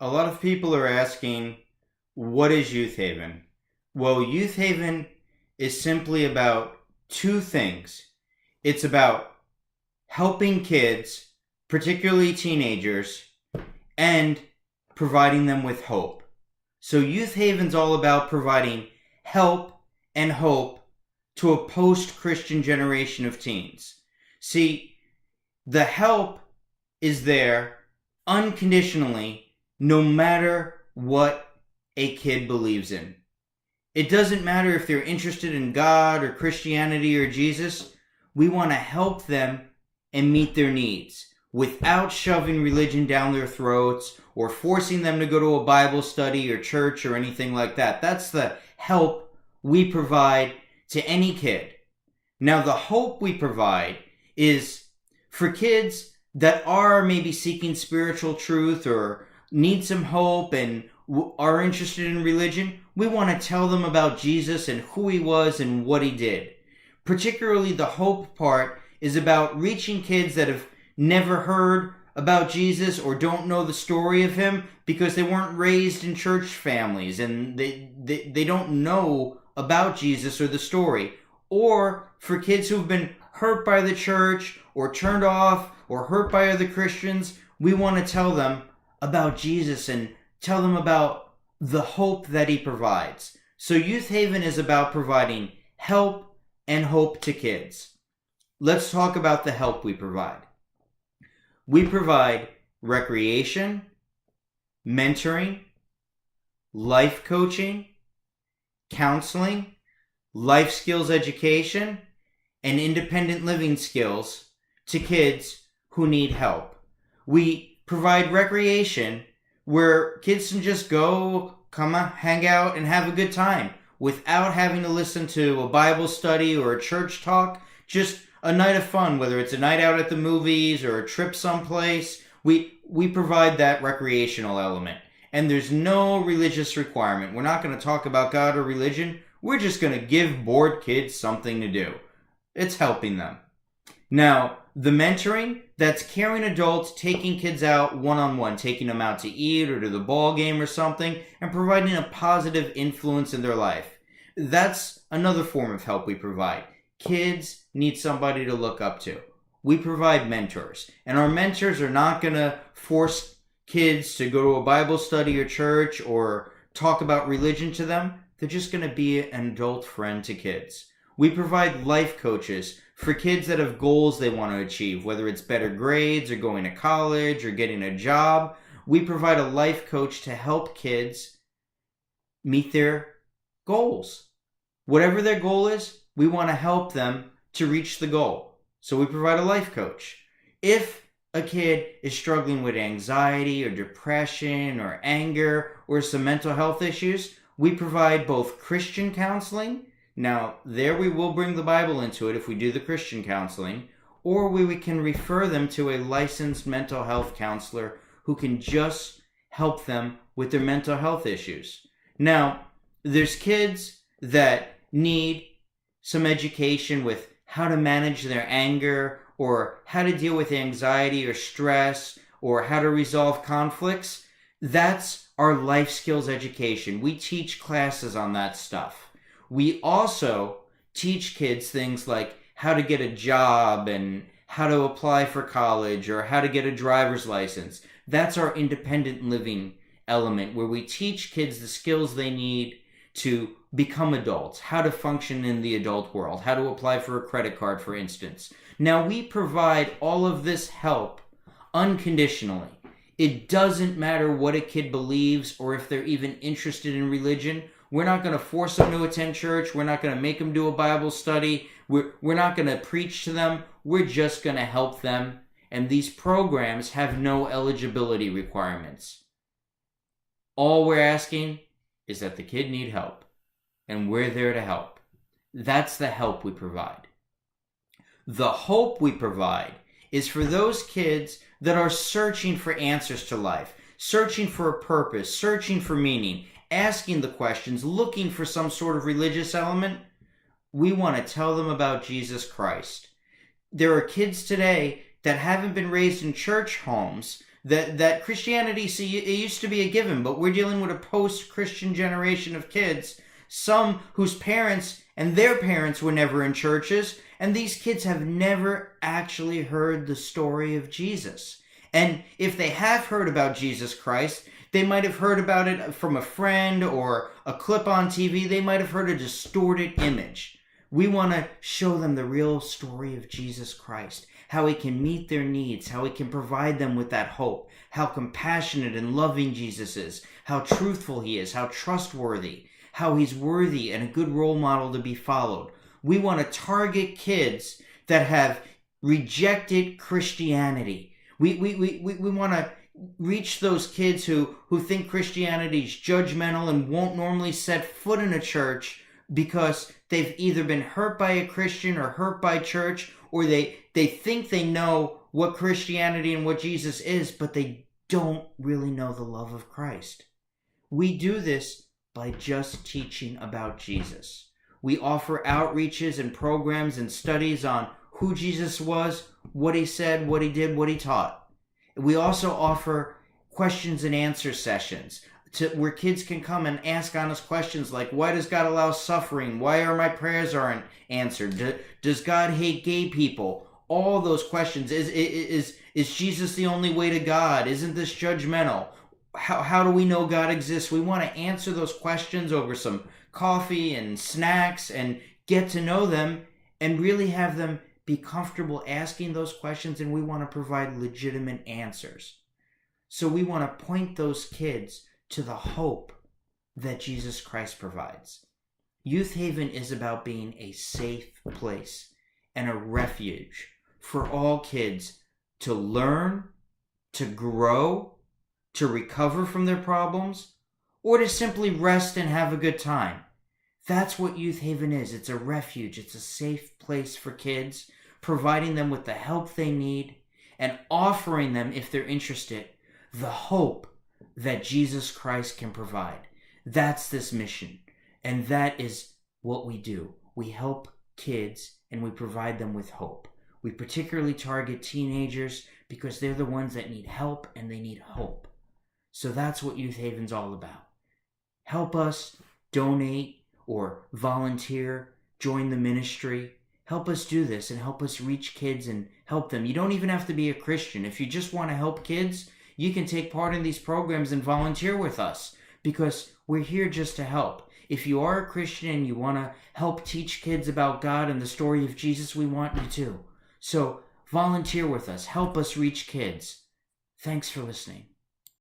A lot of people are asking, what is Youth Haven? Well, Youth Haven is simply about two things. It's about helping kids, particularly teenagers, and providing them with hope. So Youth Haven's all about providing help and hope to a post-Christian generation of teens. See, the help is there unconditionally, no matter what a kid believes in. It doesn't matter if they're interested in God or Christianity or Jesus. We want to help them and meet their needs without shoving religion down their throats or forcing them to go to a Bible study or church or anything like that. That's the help we provide to any kid. Now, the hope we provide is for kids that are maybe seeking spiritual truth or need some hope and are interested in religion. We want to tell them about Jesus and who he was and what he did. Particularly the hope part is about reaching kids that have never heard about Jesus or don't know the story of him because they weren't raised in church families and they don't know about Jesus or the story. Or for kids who've been hurt by the church or turned off or hurt by other Christians, we want to tell them about Jesus and tell them about the hope that he provides. So Youth Haven is about providing help and hope to kids. Let's talk about the help we provide. We provide recreation, mentoring, life coaching, counseling, life skills education, and independent living skills to kids who need help. We provide recreation where kids can just go, hang out, and have a good time without having to listen to a Bible study or a church talk. Just a night of fun, whether it's a night out at the movies or a trip someplace. We provide that recreational element. And there's no religious requirement. We're not going to talk about God or religion. We're just going to give bored kids something to do. It's helping them. Now, the mentoring, that's caring adults taking kids out one-on-one, taking them out to eat or to the ball game or something, and providing a positive influence in their life. That's another form of help we provide. Kids need somebody to look up to. We provide mentors, and our mentors are not going to force kids to go to a Bible study or church or talk about religion to them. They're just going to be an adult friend to kids. We provide life coaches for kids that have goals they want to achieve, whether it's better grades or going to college or getting a job. We provide a life coach to help kids meet their goals. Whatever their goal is, we want to help them to reach the goal. So we provide a life coach. If a kid is struggling with anxiety or depression or anger or some mental health issues, we provide both Christian counseling. Now, there we will bring the Bible into it if we do the Christian counseling, or we can refer them to a licensed mental health counselor who can just help them with their mental health issues. Now, there's kids that need some education with how to manage their anger or how to deal with anxiety or stress or how to resolve conflicts. That's our life skills education. We teach classes on that stuff. We also teach kids things like how to get a job and how to apply for college or how to get a driver's license. That's our independent living element where we teach kids the skills they need to become adults, how to function in the adult world, how to apply for a credit card, for instance. Now, we provide all of this help unconditionally. It doesn't matter what a kid believes or if they're even interested in religion. We're not going to force them to attend church. We're not going to make them do a Bible study. We're not going to preach to them. We're just going to help them. And these programs have no eligibility requirements. All we're asking is that the kid need help. And we're there to help. That's the help we provide. The hope we provide is for those kids that are searching for answers to life, searching for a purpose, searching for meaning, asking the questions, looking for some sort of religious element. We want to tell them about Jesus Christ. There are kids today that haven't been raised in church homes That Christianity, see, it used to be a given, but we're dealing with a post-Christian generation of kids, some whose parents and their parents were never in churches, and these kids have never actually heard the story of Jesus. And if they have heard about Jesus Christ, they might have heard about it from a friend or a clip on TV. They might have heard a distorted image. We want to show them the real story of Jesus Christ, how he can meet their needs, how he can provide them with that hope, how compassionate and loving Jesus is, how truthful he is, how trustworthy, how he's worthy and a good role model to be followed. We want to target kids that have rejected Christianity. We want to reach those kids who think Christianity is judgmental and won't normally set foot in a church because they've either been hurt by a Christian or hurt by church, or they think they know what Christianity and what Jesus is, but they don't really know the love of Christ. We do this by just teaching about Jesus. We offer outreaches and programs and studies on who Jesus was, what he said, what he did, what he taught. We also offer questions and answer sessions where kids can come and ask honest questions like, why does God allow suffering? Why are my prayers aren't answered? Does God hate gay people? All those questions. Is Jesus the only way to God? Isn't this judgmental? How do we know God exists? We want to answer those questions over some coffee and snacks and get to know them and really have them be comfortable asking those questions, and we want to provide legitimate answers. So we want to point those kids to the hope that Jesus Christ provides. Youth Haven is about being a safe place and a refuge for all kids to learn, to grow, to recover from their problems, or to simply rest and have a good time. That's what Youth Haven is. It's a refuge. It's a safe place for kids, providing them with the help they need and offering them, if they're interested, the hope that Jesus Christ can provide. That's this mission. And that is what we do. We help kids and we provide them with hope. We particularly target teenagers because they're the ones that need help and they need hope. So that's what Youth Haven's all about. Help us donate or volunteer, join the ministry. Help us do this and help us reach kids and help them. You don't even have to be a Christian. If you just want to help kids, you can take part in these programs and volunteer with us because we're here just to help. If you are a Christian and you want to help teach kids about God and the story of Jesus, we want you to. So volunteer with us. Help us reach kids. Thanks for listening.